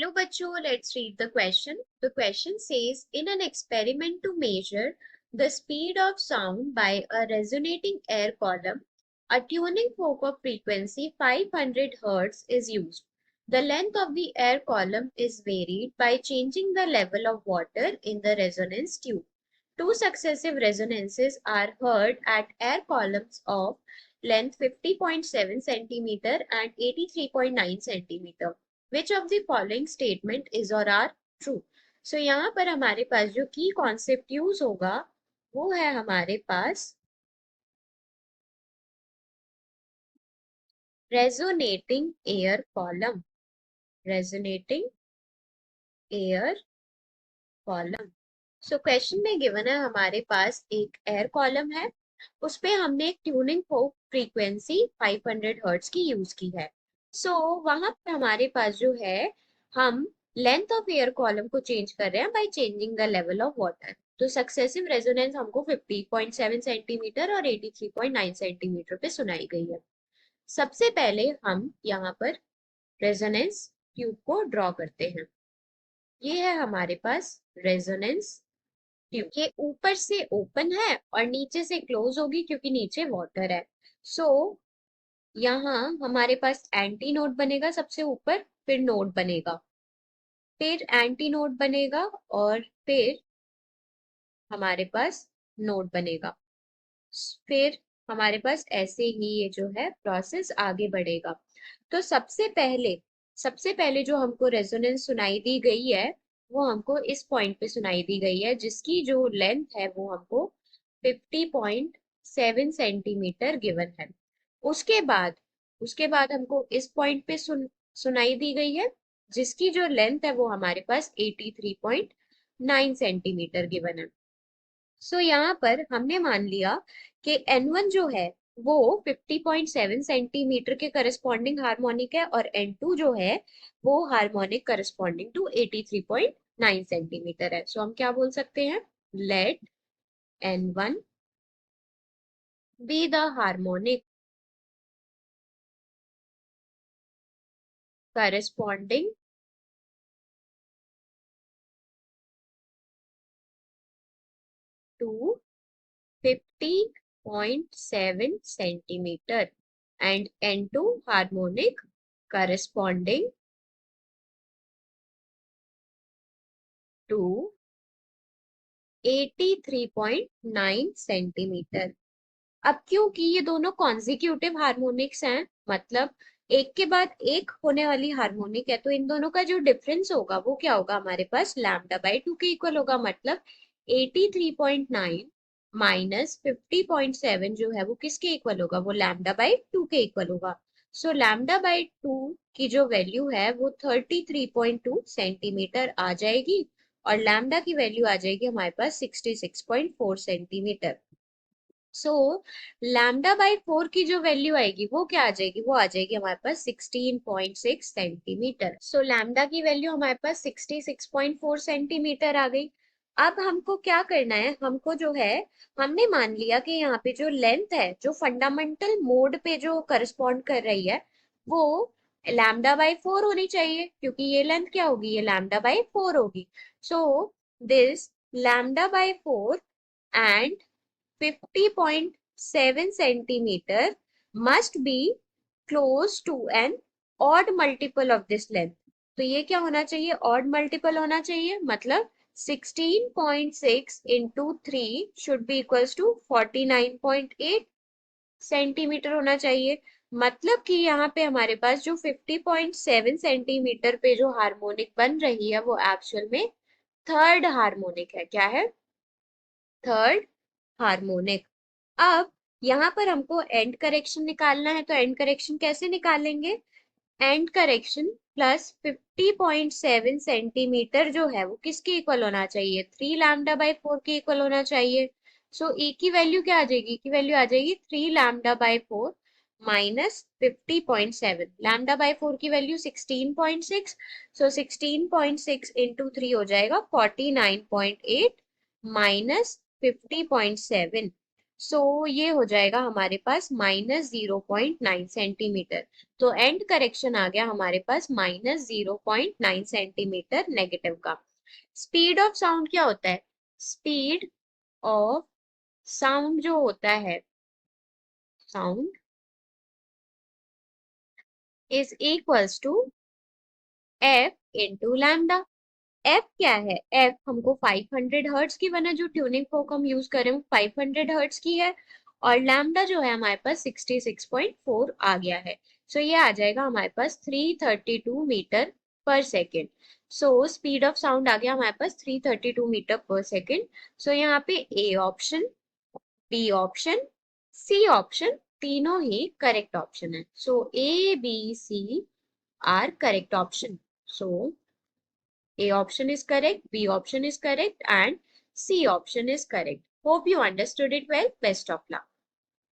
Hello, bachcho. Let's read the question. The question says, in an experiment to measure the speed of sound by a resonating air column, a tuning fork of frequency 500 Hz is used. The length of the air column is varied by changing the level of water in the resonance tube. Two successive resonances are heard at air columns of length 50.7 centimeter and 83.9 centimeter. Which of the following statement is or are true? So यहाँ पर हमारे पास जो की concept use होगा वो है हमारे पास resonating air column. Resonating air column. So question में गिवन है हमारे पास एक एयर कॉलम है, उस पे हमने एक ट्यूनिंग फोर्क फ्रीक्वेंसी 500 हर्ट्ज की यूज की है। वहां पे हमारे पास जो है हम लेंथ ऑफ एयर कॉलम को चेंज कर रहे हैं by changing the level of water. तो सक्सेसिव रेजोनेंस हमको 50.7 सेंटीमीटर और 83.9 सेंटीमीटर पे सुनाई गई है। सबसे पहले हम यहाँ पर रेजोनेंस ट्यूब को ड्रॉ करते हैं। ये है हमारे पास रेजोनेंस ट्यूब। ये ऊपर से ओपन है और नीचे से क्लोज होगी क्योंकि नीचे वाटर है। यहाँ हमारे पास एंटी नोड बनेगा सबसे ऊपर, फिर नोड बनेगा, फिर एंटी नोड बनेगा और फिर हमारे पास नोड बनेगा। फिर हमारे पास ऐसे ही ये जो है प्रोसेस आगे बढ़ेगा। तो सबसे पहले जो हमको रेजोनेंस सुनाई दी गई है वो हमको इस पॉइंट पे सुनाई दी गई है, जिसकी जो लेंथ है वो हमको 50.7 सेंटीमीटर गिवन है। उसके बाद हमको इस पॉइंट पे सुनाई दी गई है, जिसकी जो लेंथ है वो हमारे पास 83.9 सेंटीमीटर गिवन है। यहाँ पर हमने मान लिया कि N1 जो है वो 50.7 सेंटीमीटर के करस्पॉन्डिंग हार्मोनिक है और N2 जो है वो हार्मोनिक करस्पॉन्डिंग टू 83.9 सेंटीमीटर है। हम क्या बोल सकते हैं, let N1 be the harmonic corresponding to 50.7 centimeter and N2 harmonic corresponding to 83.9 centimetre. अब क्योंकि ये दोनों कॉन्जिक्यूटिव हार्मोनिक्स हैं, मतलब एक के बाद एक होने वाली हार्मोनिक है, तो इन दोनों का जो डिफरेंस होगा वो क्या होगा, हमारे पास लैम्डा बाई 2 के इक्वल होगा। मतलब 83.9 माइनस 50.7 जो है वो किसके इक्वल होगा, वो लैम्डा बाई 2 के इक्वल होगा। लैम्डा बाई 2 की जो वैल्यू है वो 33.2 सेंटीमीटर आ जाएगी और लैम्डा की वैल्यू आ जाएगी हमारे पास 66.4 सेंटीमीटर। लैम्डा बाई 4 की जो वैल्यू आएगी वो क्या आ जाएगी, वो आ जाएगी हमारे पास 16.6 सेंटीमीटर। लैम्डा की वैल्यू हमारे पास 66.4 सेंटीमीटर आ गई। अब हमको क्या करना है, हमको जो है हमने मान लिया कि यहाँ पे जो लेंथ है जो फंडामेंटल मोड पे जो करस्पॉन्ड कर रही है वो लैम्डा बाई 4 होनी चाहिए, क्योंकि ये लेंथ क्या होगी, ये लैम्डा बाई 4 होगी। This lambda by 4 and 50.7 centimeter must be close to an odd multiple of this length। तो ये क्या होना चाहिए, odd multiple होना चाहिए। मतलब 16.6 into 3 should be equals to 49.8 centimetre होना चाहिए। मतलब कि यहाँ पे हमारे पास जो 50.7 सेंटीमीटर पे जो हार्मोनिक बन रही है वो एक्चुअल में थर्ड हार्मोनिक है। क्या है, थर्ड हार्मोनिक। अब यहाँ पर हमको एंड करेक्शन निकालना है, तो एंड करेक्शन कैसे निकालेंगे, एंड करेक्शन प्लस 50.7 सेंटीमीटर जो है वो किसके इक्वल होना चाहिए, 3 लैम्डा बाई 4 के इक्वल होना चाहिए। ई की वैल्यू क्या आ जाएगी, की वैल्यू आ जाएगी 3 lambda by 4 minus 50.7। Lambda by 4 की वैल्यू 16.6, 16.6 इंटू 3 हो जाएगा 49.8 माइनस 50.7। सो ये हो जाएगा हमारे पास -0.9 सेंटीमीटर। तो एंड करेक्शन आ गया हमारे पास -0.9 सेंटीमीटर नेगेटिव का। स्पीड ऑफ साउंड क्या होता है? स्पीड ऑफ साउंड जो होता है, sound is equals to f into lambda. F क्या है? एफ हमको 500 हर्ट्स की, वरना जो ट्यूनिंग फोक हम यूज करें वो 500 हर्ट्स की है, और लैम्डा जो है हमारे पास 66.4 आ गया है। सो ये आ जाएगा हमारे पास 332 metre per second. So speed of sound आ गया हमारे पास 332 मीटर पर सेकेंड। सो यहाँ पे A option, B option, C option तीनों ही करेक्ट ऑप्शन है। So A B C are correct option. So A option is correct, B option is correct, and C option is correct. Hope you understood it well. Best of luck.